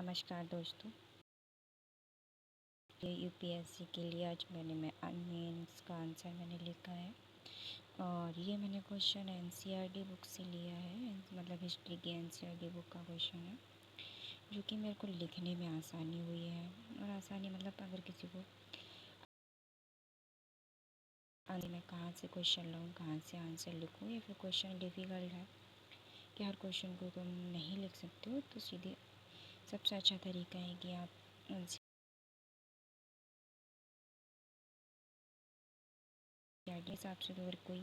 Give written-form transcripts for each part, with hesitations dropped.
नमस्कार दोस्तों। ये यूपीएससी के लिए आज मैं मेंस का आंसर मैंने लिखा है और ये मैंने क्वेश्चन एनसीईआरटी बुक से लिया है, मतलब हिस्ट्री की एनसीईआरटी बुक का क्वेश्चन है जो कि मेरे को लिखने में आसानी हुई है। और आसानी मतलब अगर किसी को मैं कहाँ से क्वेश्चन लाऊँ, कहाँ से आंसर लिखूँ, या फिर क्वेश्चन डिफ़िकल्ट है कि हर क्वेश्चन को तुम नहीं लिख सकते हो, तो सीधे सबसे अच्छा तरीका है कि आप एनसीईआरटी हिसाब से, तो अगर कोई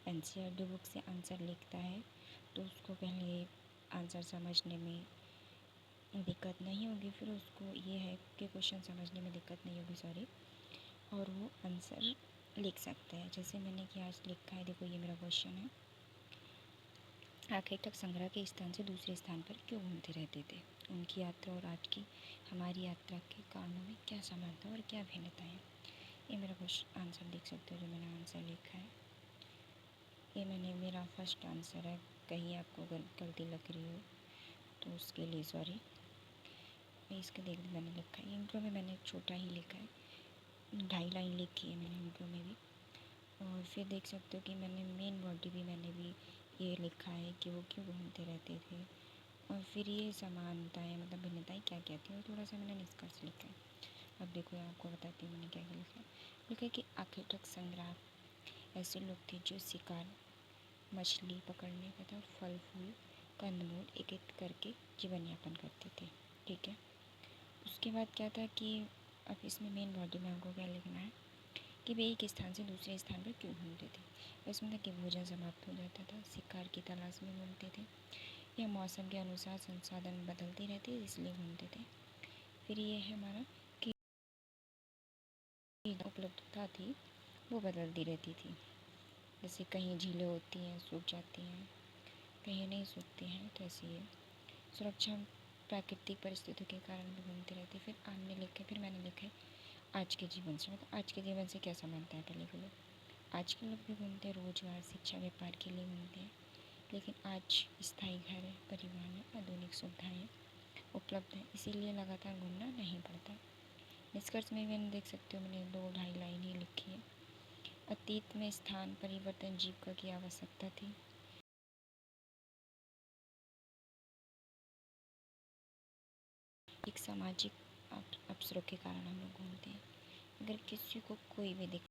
एनसीईआरटी बुक से आंसर लिखता है तो उसको पहले आंसर समझने में दिक्कत नहीं होगी, फिर उसको ये है कि क्वेश्चन समझने में दिक्कत नहीं होगी, सॉरी, और वो आंसर लिख सकता है। जैसे मैंने कि आज लिखा है, देखो ये मेरा क्वेश्चन है। आखिर तक संग्रह के स्थान से दूसरे स्थान पर क्यों घूमते रहते थे? उनकी यात्रा और आज की हमारी यात्रा के कारणों में क्या समानता और क्या भिन्नता है? ये मेरा क्वेश्चन आंसर देख सकते हो, जो मैंने आंसर लिखा है। ये मेरा फर्स्ट आंसर है। कहीं आपको अगर गलती लग रही हो तो उसके लिए सॉरी। इसके देख मैंने लिखा है, इंट्रो में मैंने छोटा ही लिखा है, 2.5 लाइन लिखी है मैंने इंट्रो में भी। और फिर देख सकते हो कि मैंने मेन बॉडी भी ये लिखा है कि वो क्यों घूमते रहते थे, और फिर ये समानताएँ मतलब भिन्नताएँ क्या क्या थी, और थोड़ा सा मैंने निष्कर्ष लिखा है। अब देखो आपको बताती हूँ मैंने क्या क्या लिखा है। लिखा है कि आखिर तक संग्राम ऐसे लोग थे जो शिकार, मछली पकड़ने तथा फल फूल कंदमूल एकत्रित करके जीवन यापन करते थे। ठीक है, उसके बाद क्या था कि अब इसमें मेन बॉडी में हमको क्या लिखना है कि वे एक स्थान से दूसरे स्थान पर क्यों घूमते थे। इसमें था कि भोजन समाप्त हो जाता था, शिकार की तलाश में घूमते थे, या मौसम के अनुसार संसाधन बदलते रहते इसलिए घूमते थे। फिर ये है हमारा कि उपलब्धता थी वो बदलती रहती थी, जैसे कहीं झीलें होती हैं सूख जाती हैं, कहीं नहीं सूखती हैं, तो ऐसी है। सुरक्षा प्राकृतिक परिस्थितियों के कारण भी घूमते रहते। फिर आपने लिखा, फिर मैंने लिखा है आज के जीवन से, मतलब आज के जीवन से क्या समानता है। पहले बोलो, आज के लोग भी घूमते हैं, रोजगार शिक्षा व्यापार के लिए घूमते हैं, लेकिन आज स्थायी घर है, परिवहन है, आधुनिक सुविधाएँ उपलब्ध हैं, इसीलिए लगातार घूमना नहीं पड़ता। निष्कर्ष में भी मैंने देख सकते हो मैंने 2-2.5 लाइन ही लिखी है। अतीत में स्थान परिवर्तन जीविका की आवश्यकता थी। एक सामाजिक अवसरों के कारण हम लोग घूमते हैं। अगर किसी को कोई भी दिक्कत,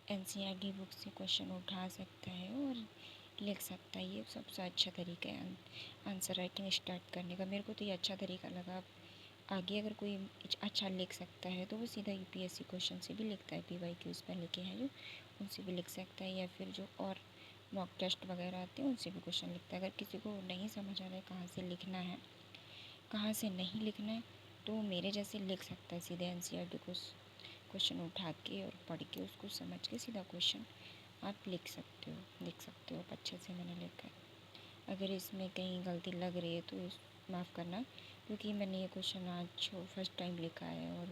एनसीईआरटी बुक से क्वेश्चन उठा सकता है और लिख सकता है। ये सबसे अच्छा तरीका है आंसर राइटिंग स्टार्ट करने का। मेरे को तो ये अच्छा तरीका लगा। आगे अगर कोई अच्छा लिख सकता है तो वो सीधा यूपीएससी क्वेश्चन से भी लिखता है, पीवाईक्यूज़ पर लिखे हैं जो, उनसे भी लिख सकता है, या फिर जो और मॉक टेस्ट वगैरह आते हैं उनसे भी क्वेश्चन लिखता है। अगर किसी को नहीं समझ आ रहा है कहाँ से लिखना है, कहाँ से नहीं लिखना है, तो मेरे जैसे लिख सकता है सीधे एनसीईआरटी को क्वेश्चन उठा के और पढ़ के उसको समझ के सीधा क्वेश्चन आप लिख सकते हो। अच्छे से मैंने लिखा है। अगर इसमें कहीं गलती लग रही है तो माफ़ करना, क्योंकि मैंने ये क्वेश्चन आज फर्स्ट टाइम लिखा है और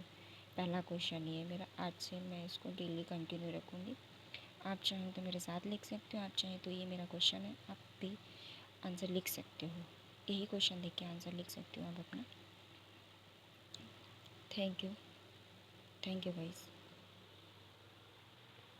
पहला क्वेश्चन ही है मेरा। आज से मैं इसको डेली कंटिन्यू रखूँगी। आप चाहें तो मेरे साथ लिख सकते हो, आप चाहें तो ये मेरा क्वेश्चन है, आप भी आंसर लिख सकते हो, यही क्वेश्चन देख के आंसर लिख सकते हो आप अपना। Thank you guys.